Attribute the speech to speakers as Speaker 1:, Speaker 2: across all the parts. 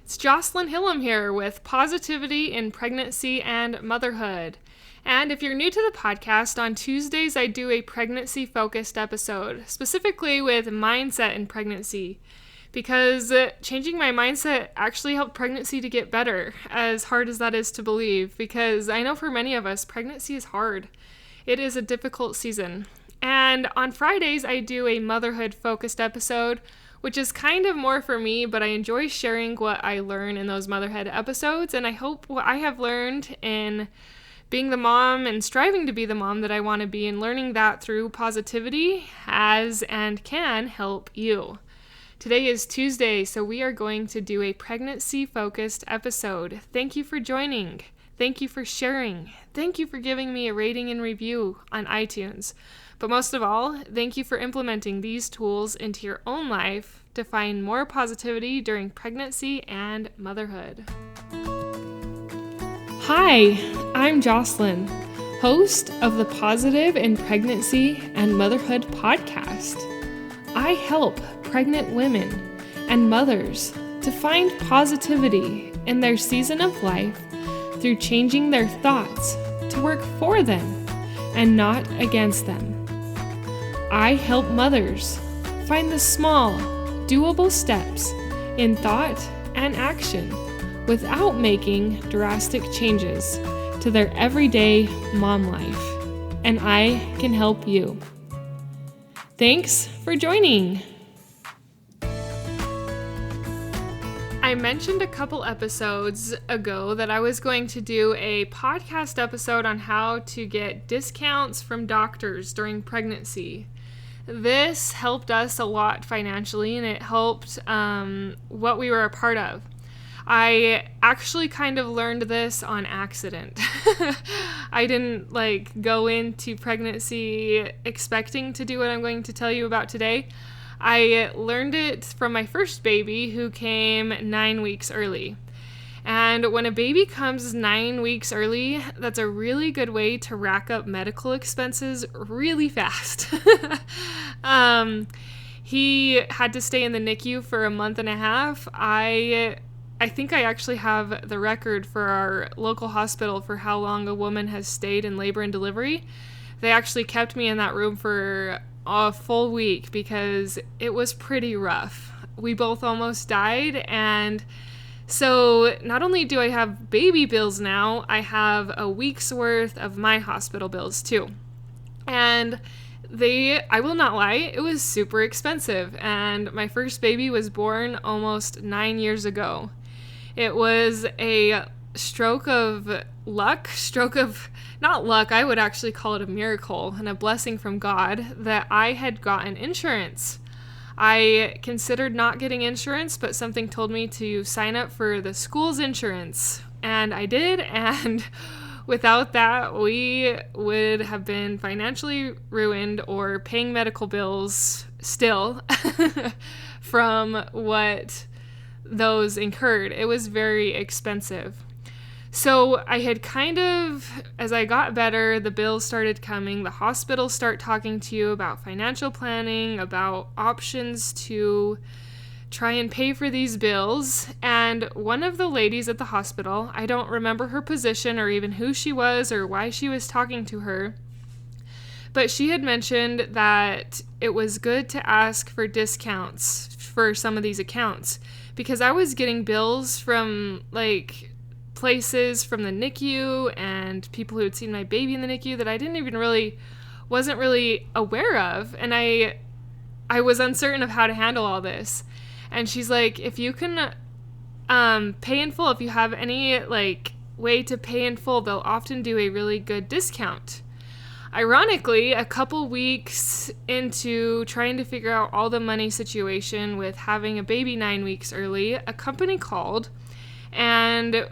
Speaker 1: It's Jocelyn Hillam here with Positivity in Pregnancy and Motherhood. And if you're new to the podcast, on Tuesdays I do a pregnancy-focused episode, specifically with mindset in pregnancy, because changing my mindset actually helped pregnancy to get better, as hard as that is to believe, because I know for many of us, pregnancy is hard. It is a difficult season. And on Fridays, I do a motherhood-focused episode, which is kind of more for me, but I enjoy sharing what I learn in those motherhood episodes, and I hope what I have learned in being the mom and striving to be the mom that I want to be and learning that through positivity has and can help you. Today is Tuesday, so we are going to do a pregnancy-focused episode. Thank you for joining. Thank you for sharing. Thank you for giving me a rating and review on iTunes. But most of all, thank you for implementing these tools into your own life to find more positivity during pregnancy and motherhood. Hi, I'm Jocelyn, host of the Positive in Pregnancy and Motherhood podcast. I help pregnant women and mothers to find positivity in their season of life through changing their thoughts to work for them and not against them. I help mothers find the small, doable steps in thought and action without making drastic changes to their everyday mom life. And I can help you. Thanks for joining. I mentioned a couple episodes ago that I was going to do a podcast episode on how to get discounts from doctors during pregnancy. This helped us a lot financially, and it helped what we were a part of. I actually kind of learned this on accident. I didn't go into pregnancy expecting to do what I'm going to tell you about today. I learned it from my first baby, who came 9 weeks early. And when a baby comes 9 weeks early, that's a really good way to rack up medical expenses really fast. He had to stay in the NICU for a month and a half. I think I actually have the record for our local hospital for how long a woman has stayed in labor and delivery. They actually kept me in that room for a full week because it was pretty rough. We both almost died, and so not only do I have baby bills now, I have a week's worth of my hospital bills too. And I will not lie, it was super expensive, and my first baby was born almost 9 years ago. It was a stroke of not luck, I would actually call it a miracle and a blessing from God that I had gotten insurance. I considered not getting insurance, but something told me to sign up for the school's insurance, and I did, and without that, we would have been financially ruined or paying medical bills still from what those incurred. It was very expensive. So I had as I got better, the bills started coming. The hospitals start talking to you about financial planning, about options to try and pay for these bills. And one of the ladies at the hospital, I don't remember her position or even who she was or why she was talking to her, but she had mentioned that it was good to ask for discounts for some of these accounts, because I was getting bills from places from the NICU and people who had seen my baby in the NICU that I wasn't really aware of, and I was uncertain of how to handle all this. And she's like, if you can pay in full, if you have any way to pay in full, they'll often do a really good discount. Ironically, a couple weeks into trying to figure out all the money situation with having a baby 9 weeks early, a company called, and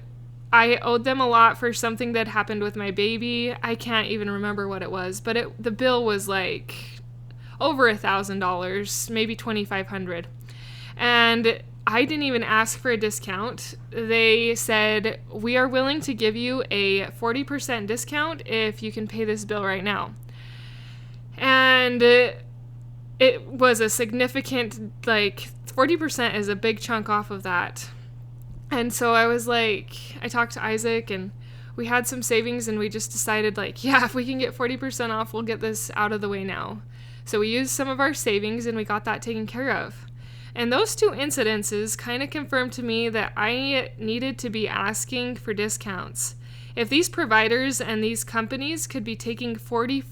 Speaker 1: I owed them a lot for something that happened with my baby. I can't even remember what it was, but the bill was over $1,000, maybe $2,500. And I didn't even ask for a discount. They said, we are willing to give you a 40% discount if you can pay this bill right now. And it was a significant, 40% is a big chunk off of that. And so I talked to Isaac, and we had some savings, and we just decided, yeah, if we can get 40% off, we'll get this out of the way now. So we used some of our savings, and we got that taken care of. And those two incidences kind of confirmed to me that I needed to be asking for discounts. If these providers and these companies could be taking 40%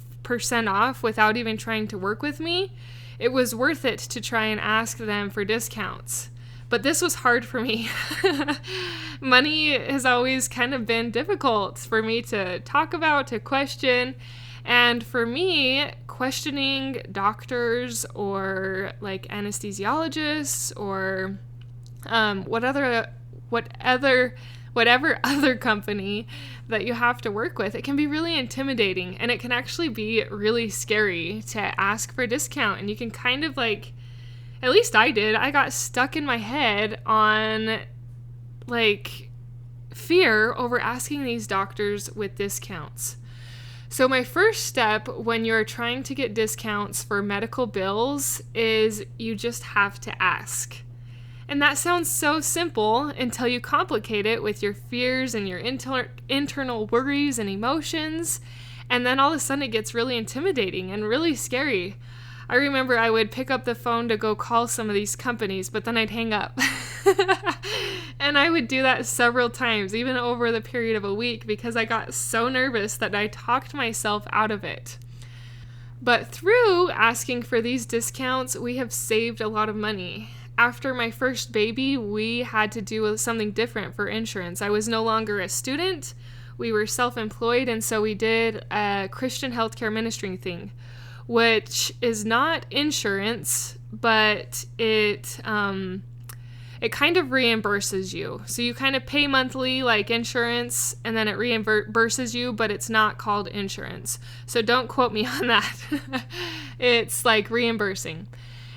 Speaker 1: off without even trying to work with me, it was worth it to try and ask them for discounts. But this was hard for me. Money has always kind of been difficult for me to talk about, to question. And for me, questioning doctors or anesthesiologists or whatever other company that you have to work with, it can be really intimidating, and it can actually be really scary to ask for a discount. And you can kind of at least I did, I got stuck in my head on fear over asking these doctors with discounts. So my first step when you're trying to get discounts for medical bills is you just have to ask. And that sounds so simple until you complicate it with your fears and your internal worries and emotions. And then all of a sudden it gets really intimidating and really scary. I remember I would pick up the phone to go call some of these companies, but then I'd hang up. And I would do that several times, even over the period of a week, because I got so nervous that I talked myself out of it. But through asking for these discounts, we have saved a lot of money. After my first baby, we had to do something different for insurance. I was no longer a student. We were self-employed, and so we did a Christian healthcare ministry thing, which is not insurance, but it kind of reimburses you. So you kind of pay monthly like insurance, and then it reimburses you, but it's not called insurance. So don't quote me on that. It's like reimbursing.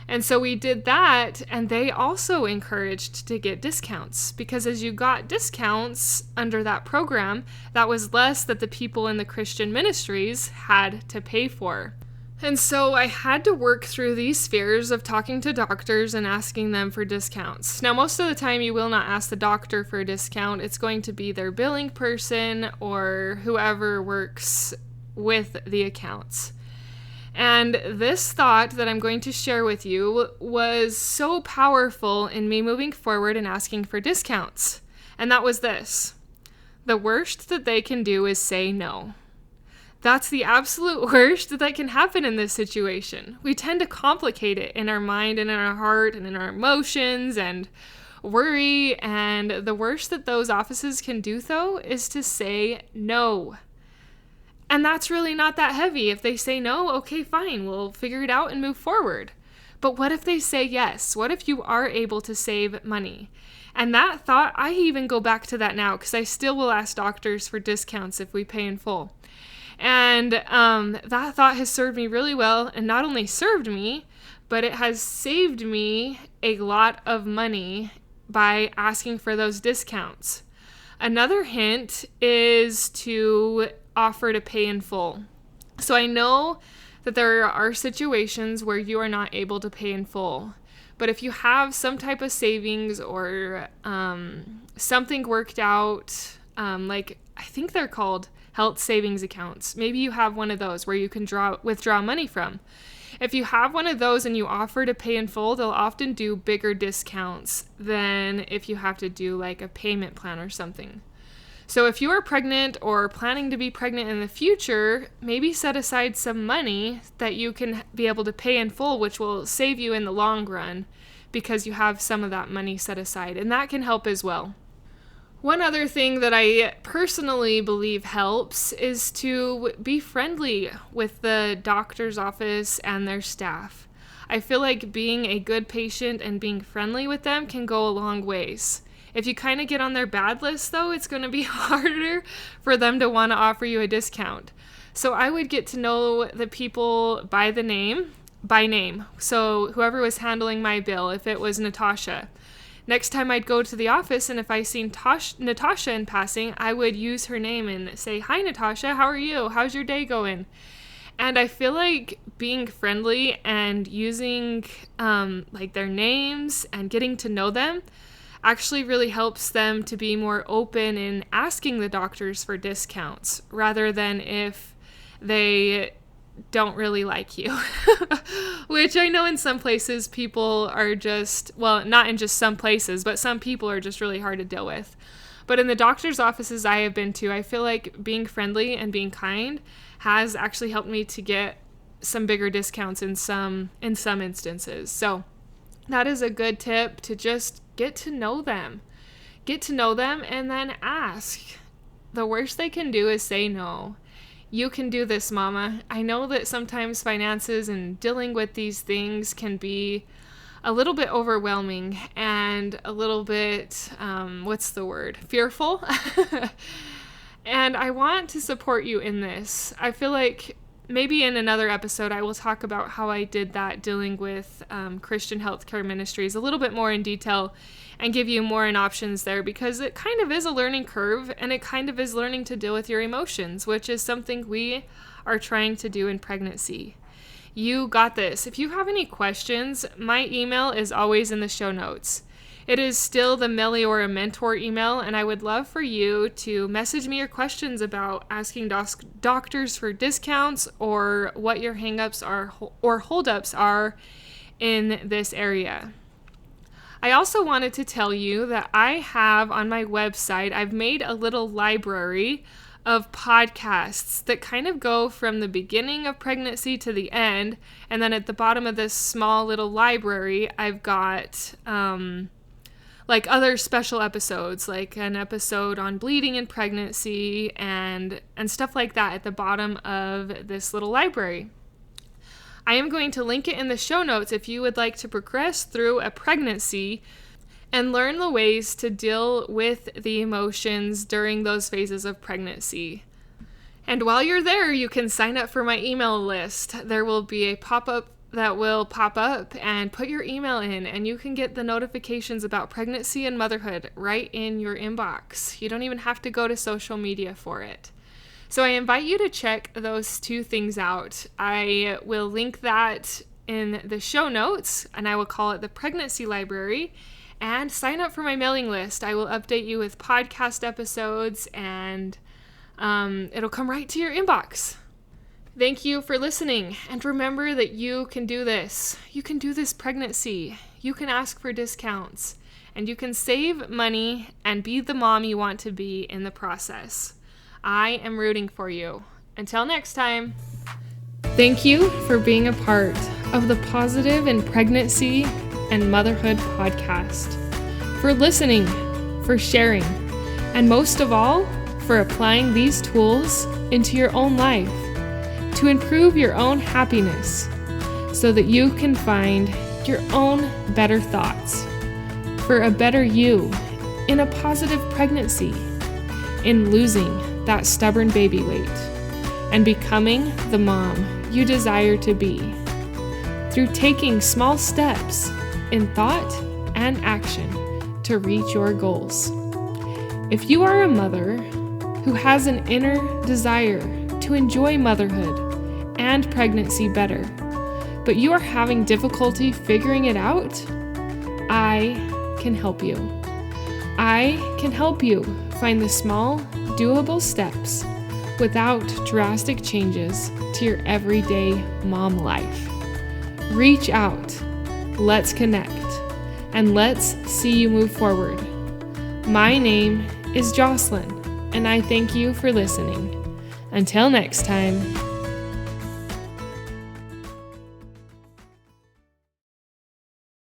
Speaker 1: And so we did that, and they also encouraged to get discounts, because as you got discounts under that program, that was less that the people in the Christian ministries had to pay for. And so I had to work through these fears of talking to doctors and asking them for discounts. Now, most of the time you will not ask the doctor for a discount. It's going to be their billing person or whoever works with the accounts. And this thought that I'm going to share with you was so powerful in me moving forward and asking for discounts. And that was this: the worst that they can do is say no. That's the absolute worst that can happen in this situation. We tend to complicate it in our mind and in our heart and in our emotions and worry. And the worst that those offices can do, though, is to say no. And that's really not that heavy. If they say no, okay, fine, we'll figure it out and move forward. But what if they say yes? What if you are able to save money? And that thought, I even go back to that now, because I still will ask doctors for discounts if we pay in full. And that thought has served me really well, and not only served me, but it has saved me a lot of money by asking for those discounts. Another hint is to offer to pay in full. So I know that there are situations where you are not able to pay in full, but if you have some type of savings or something worked out, like I think they're called health savings accounts. Maybe you have one of those where you can withdraw money from. If you have one of those and you offer to pay in full, they'll often do bigger discounts than if you have to do like a payment plan or something. So if you are pregnant or planning to be pregnant in the future, maybe set aside some money that you can be able to pay in full, which will save you in the long run because you have some of that money set aside, and that can help as well. One other thing that I personally believe helps is to be friendly with the doctor's office and their staff. I feel like being a good patient and being friendly with them can go a long ways. If you kind of get on their bad list, though, it's going to be harder for them to want to offer you a discount. So I would get to know the people by name. So whoever was handling my bill, if it was Natasha. Next time I'd go to the office, and if I seen Natasha in passing, I would use her name and say, "Hi, Natasha, how are you? How's your day going?" And I feel like being friendly and using like their names and getting to know them actually really helps them to be more open in asking the doctors for discounts rather than if they don't really like you. Which I know in some places people are just, well, not in just some places, but some people are just really hard to deal with. But in the doctor's offices I have been to, I feel like being friendly and being kind has actually helped me to get some bigger discounts in some instances. So that is a good tip, to just get to know them. Get to know them and then ask. The worst they can do is say no. You can do this, Mama. I know that sometimes finances and dealing with these things can be a little bit overwhelming and a little bit, fearful. And I want to support you in this. I feel like maybe in another episode I will talk about how I did that dealing with Christian Healthcare Ministries a little bit more in detail and give you more options there, because it kind of is a learning curve and it kind of is learning to deal with your emotions, which is something we are trying to do in pregnancy. You got this. If you have any questions, my email is always in the show notes. It is still the Meliora Mentor email, and I would love for you to message me your questions about asking doctors for discounts or what your hangups are or holdups are in this area. I also wanted to tell you that I have on my website, I've made a little library of podcasts that kind of go from the beginning of pregnancy to the end, and then at the bottom of this small little library, I've got like other special episodes, like an episode on bleeding in pregnancy and stuff like that at the bottom of this little library. I am going to link it in the show notes if you would like to progress through a pregnancy and learn the ways to deal with the emotions during those phases of pregnancy. And while you're there, you can sign up for my email list. There will be a pop-up that will pop up, and put your email in, and you can get the notifications about pregnancy and motherhood right in your inbox. You don't even have to go to social media for it. So I invite you to check those two things out. I will link that in the show notes, and I will call it the Pregnancy Library. And sign up for my mailing list. I will update you with podcast episodes, and it'll come right to your inbox. Thank you for listening, and remember that you can do this. You can do this pregnancy. You can ask for discounts, and you can save money and be the mom you want to be in the process. I am rooting for you. Until next time. Thank you for being a part of the Positive in Pregnancy and Motherhood podcast, for listening, for sharing, and most of all, for applying these tools into your own life to improve your own happiness so that you can find your own better thoughts for a better you in a positive pregnancy, in losing that stubborn baby weight, and becoming the mom you desire to be through taking small steps in thought and action to reach your goals. If you are a mother who has an inner desire to enjoy motherhood and pregnancy better, but you are having difficulty figuring it out, I can help you. I can help you find the small, doable steps without drastic changes to your everyday mom life. Reach out, let's connect, and let's see you move forward. My name is Jocelyn, and I thank you for listening. Until next time.